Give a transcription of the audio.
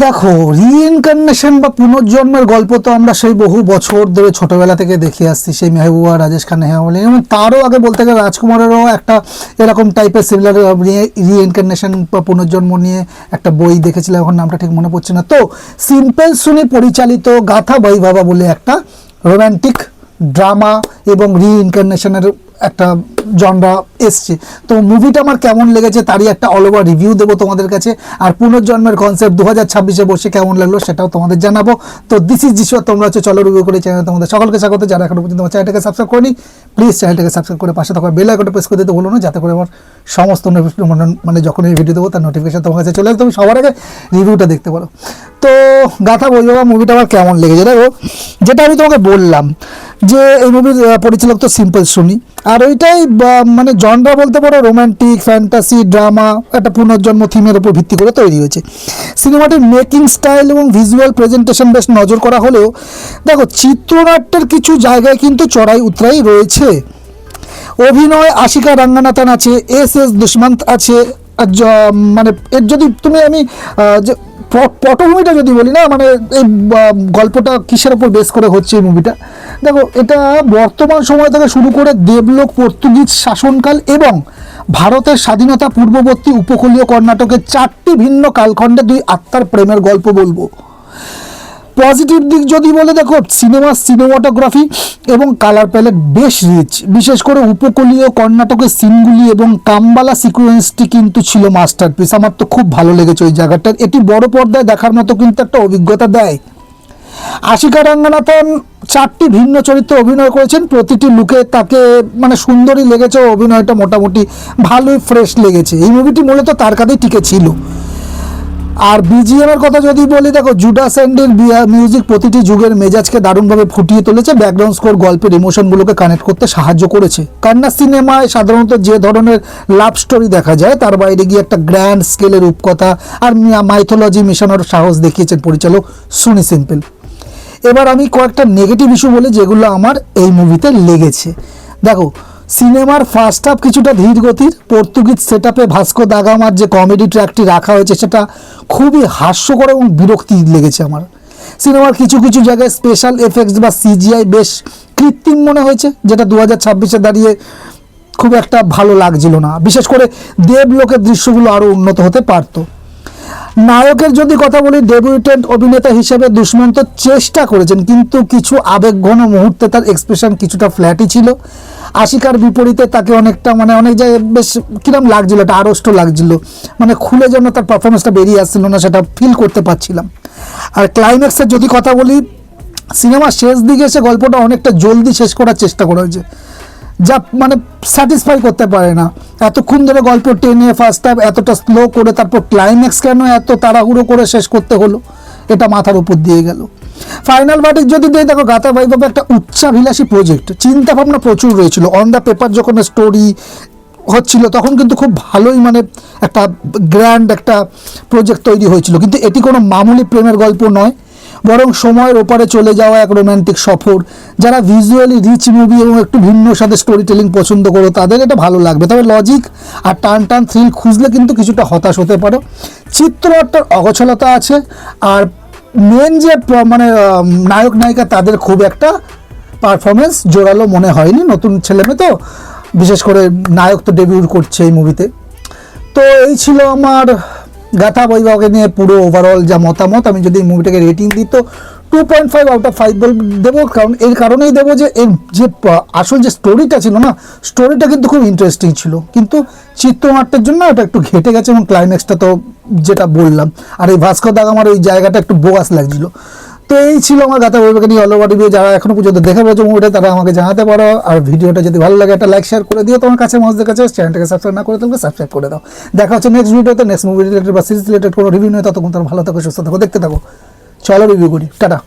দেখো, রিইনকার্নেশন বা পুনর্জন্মের গল্প তো আমরা সেই বহু বছর ধরে ছোটবেলা থেকে দেখে আসছি। সেই মেহবুবা, রাজেশ খান্না, হেমামালিনী এবং তারও আগে বলতে গেলে রাজকুমারেরও একটা এরকম টাইপের সিমিলার রিইনকার্নেশন বা পুনর্জন্ম নিয়ে একটা বই দেখেছিলাম, এখন নামটা ঠিক মনে পড়ছে না। তো সিম্পল সুনি পরিচালিত গাথা বৈভবা বলে একটা রোম্যান্টিক ড্রামা এবং রিইনকার্নেশনের একটা জনরা এসছে। তো মুভিটা আমার কেমন লেগেছে তারই একটা অল ওভার রিভিউ দেবো তোমাদের কাছে। আর পুনর্জন্মের কনসেপ্ট 2026-এ বসে কেমন লাগলো সেটাও তোমাদের জানাবো। তো দিস ইজ যিশু, তোমরা হচ্ছে চলো রিভিউ করে চ্যানেল। তোমাদের সকলকে স্বাগত। যারা এখনো পর্যন্ত আমার চ্যানেলটাকে সাবস্ক্রাইব করেনি, প্লিজ চ্যানেলটাকে সাবস্ক্রাইব করে পাশে থাকা বেল আইকনটা প্রেস করে দিতে বলো না, যাতে করে আমার সমস্ত মানে যখন এই ভিডিও দেবো তার নোটিফিকেশন তোমার কাছে চলে আসে, তুমি সবার আগে রিভিউটা দেখতে পারো। তো গাথা বৈভবা মুভিটা আমার কেমন লেগেছে দেখো, যেটা আমি তোমাকে বললাম যে এই মুভির পরিচালক তো সিম্পল সুনি, আর ওইটাই মানে জনরা বলতে পারো রোম্যান্টিক ফ্যান্টাসি ড্রামা, একটা পুনর্জন্ম থিমের উপর ভিত্তি করে তৈরি হয়েছে। সিনেমাটির মেকিং স্টাইল এবং ভিজুয়াল প্রেজেন্টেশন বেশ নজর করা হলেও দেখো চিত্রনাট্যের কিছু জায়গায় কিন্তু চড়াই উতরাই রয়েছে। অভিনয় আশিকা রঙ্গনাথন আছে, এস দুষ্মন্ত আছে। মানে এর যদি তুমি আমি যে পটভূমিটা যদি বলি না, মানে এই গল্পটা কিসের ওপর বেস করে হচ্ছে এই মুভিটা, দেখো এটা বর্তমান সময় থেকে শুরু করে দেবলোক পর্তুগিজ শাসনকাল এবং ভারতের স্বাধীনতা পূর্ববর্তী উপকূলীয় কর্ণাটকের 4টি ভিন্ন কালখণ্ডে 2 আত্মার প্রেমের গল্প বলবো। পজিটিভ দিক যদি বলে দেখো, সিনেমাটোগ্রাফি এবং কালার প্যালেট বেশ রিচ, বিশেষ করে উপকূলীয় কর্ণাটকের সিনগুলি এবং কাম্বালা সিকোয়েন্সটি কিন্তু ছিল মাস্টারপিস। আমার তো খুব ভালো লেগেছে ওই জায়গাটার। এটি বড় পর্দায় দেখার মতো কিন্তু একটা অভিজ্ঞতা দেয়। আশিকা রঙ্গনাথন 4টি ভিন্ন চরিত্রে অভিনয় করেছেন, প্রতিটি লুকে তাকে মানে সুন্দরই লেগেছে। অভিনয়টা মোটামুটি ভালোই ফ্রেশ লেগেছে। এই মুভিটি মূলত তার কাছেই টিকে ছিল। আর বিজিএম এর কথা যদি বলি, দেখো জুডাস অ্যান্ডের মিউজিক প্রতিটি যুগের মেজাজকে দারুণভাবে ফুটিয়ে তুলেছে। ব্যাকগ্রাউন্ড স্কোর গল্পের ইমোশনগুলোকে কানেক্ট করতে সাহায্য করেছে। কান্নাড় সিনেমায় সাধারণত যে ধরনের লাভ স্টোরি দেখা যায় তার বাইরে গিয়ে একটা গ্র্যান্ড স্কেলের রূপকথা আর মাইথোলজি মেশানোর সাহস দেখিয়েছেন পরিচালক সুনি সিম্পল। এবার আমি কয়েকটা নেগেটিভ ইস্যু বলি যেগুলো আমার এই মুভিতে লেগেছে। দেখো, সিনেমার ফার্স্ট হাফ কিছুটা ধীর গতির। পর্তুগিজ সেট আপে ভাস্কো দা গামার যে কমেডি ট্র্যাকটি রাখা হয়েছে সেটা খুবই হাস্যকর এবং বিরক্তি লেগেছে আমার। সিনেমার কিছু কিছু জায়গায় স্পেশাল এফেক্টস বা সিজিআই বেশ কৃত্রিম মনে হয়েছে, যেটা 2026-এ দাঁড়িয়ে খুব একটা ভালো লাগছিল না। বিশেষ করে দেবলোকের দৃশ্যগুলো আরও উন্নত হতে পারতো। নায়কের যদি কথা বলি, ডেবিউটেন্ট অভিনেতা হিসেবে দুষ্মন্ত চেষ্টা করেছেন, কিন্তু কিছু আবেগঘন মুহূর্তে তার এক্সপ্রেশন কিছুটা ফ্ল্যাটই ছিল। আশিকার বিপরীতে তাকে অনেকটা মানে অনেক জায়গায় বেশ কিরম লাগছিল, একটা আড়ষ্ট লাগছিল, মানে খুলে যেন তার পারফরমেন্সটা বেরিয়ে আসছিল না, সেটা ফিল করতে পারছিলাম। আর ক্লাইম্যাক্সের যদি কথা বলি, সিনেমার শেষ দিকে এসে গল্পটা অনেকটা জলদি শেষ করার চেষ্টা করা হয়েছে, যা মানে স্যাটিসফাই করতে পারে না। এতক্ষণ ধরে গল্প টেনে ফার্স্ট হাফ এতটা স্লো করে তারপর ক্লাইম্যাক্স কেন এত তাড়াহুড়ো করে শেষ করতে হলো, এটা মাথার উপর দিয়ে গেল। ফাইনাল ভার্ডিক্ট যদি দিয়ে দেখো, গাথা বৈভবা একটা উচ্চাভিলাষী প্রজেক্ট, চিন্তা ভাবনা প্রচুর রয়েছিল। অন দ্য পেপার যখন স্টোরি হচ্ছিল তখন কিন্তু খুব ভালোই মানে একটা গ্র্যান্ড একটা প্রজেক্ট তৈরি হয়েছিল, কিন্তু এটি কোনো মামুলি প্রেমের গল্প নয়, বরং সময়ের ওপারে চলে যাওয়া এক রোম্যান্টিক সফর। যারা ভিজুয়ালি রিচ মুভি এবং একটু ভিন্ন সাথে স্টোরি টেলিং পছন্দ করো তাদের এটা ভালো লাগবে। তবে লজিক আর টান থ্রিল খুঁজলে কিন্তু কিছুটা হতাশ হতে পারো। চিত্রনাট্যের অগোছলতা আছে, আর মেন যে মানে নায়ক নায়িকা তাদের খুব একটা পারফরমেন্স জোরালো মনে হয়নি। নতুন ছেলেমেয়ে তো, বিশেষ করে নায়ক তো ডেবিউট করছে এই মুভিতে। তো এই ছিল আমার গাথা বৈভবাকে নিয়ে পুরো ওভারঅল যা মতামত। আমি যদি এই মুভিটাকে রেটিং দিই তো 2.5 আউট অফ 5 দেবো। কারণ এর কারণেই দেবো যে এর যে আসল যে স্টোরিটা ছিল না, স্টোরিটা কিন্তু খুব ইন্টারেস্টিং ছিল, কিন্তু চিত্রনাট্যের জন্য এটা একটু ঘেটে গেছে এবং ক্লাইম্যাক্সটা তো যেটা বললাম, আর এই ভাস্কো দা গামার ওই জায়গাটা একটু বোগাস লাগছিল। তো এই ছিল আমার গাথা বৈভবাকে নিয়ে অল ওভার রিভিউ। যারা এখনো পর্যন্ত দেখে পেয়েছো মুভিটা তারা আমাকে জানাতে পারো। আর ভিডিওটা যদি ভালো লাগে একটা লাইক শেয়ার করে দিও তোমার কাছে মানুষদের কাছে। চ্যানেলটাকে সাবস্ক্রাইব না করে থাকলে সাবস্ক্রাইব করে দাও। দেখা হচ্ছে নেক্সট ভিডিওতে, নেক্সট মুভি রিলেটেড বা সিরিজ রিলেটেড কোনো রিভিউ নয়। ততক্ষণ তোমরা ভালো থাকো, সুস্থ থাকো, দেখতে থাকো। চলো রিভিউ করি, টাটা।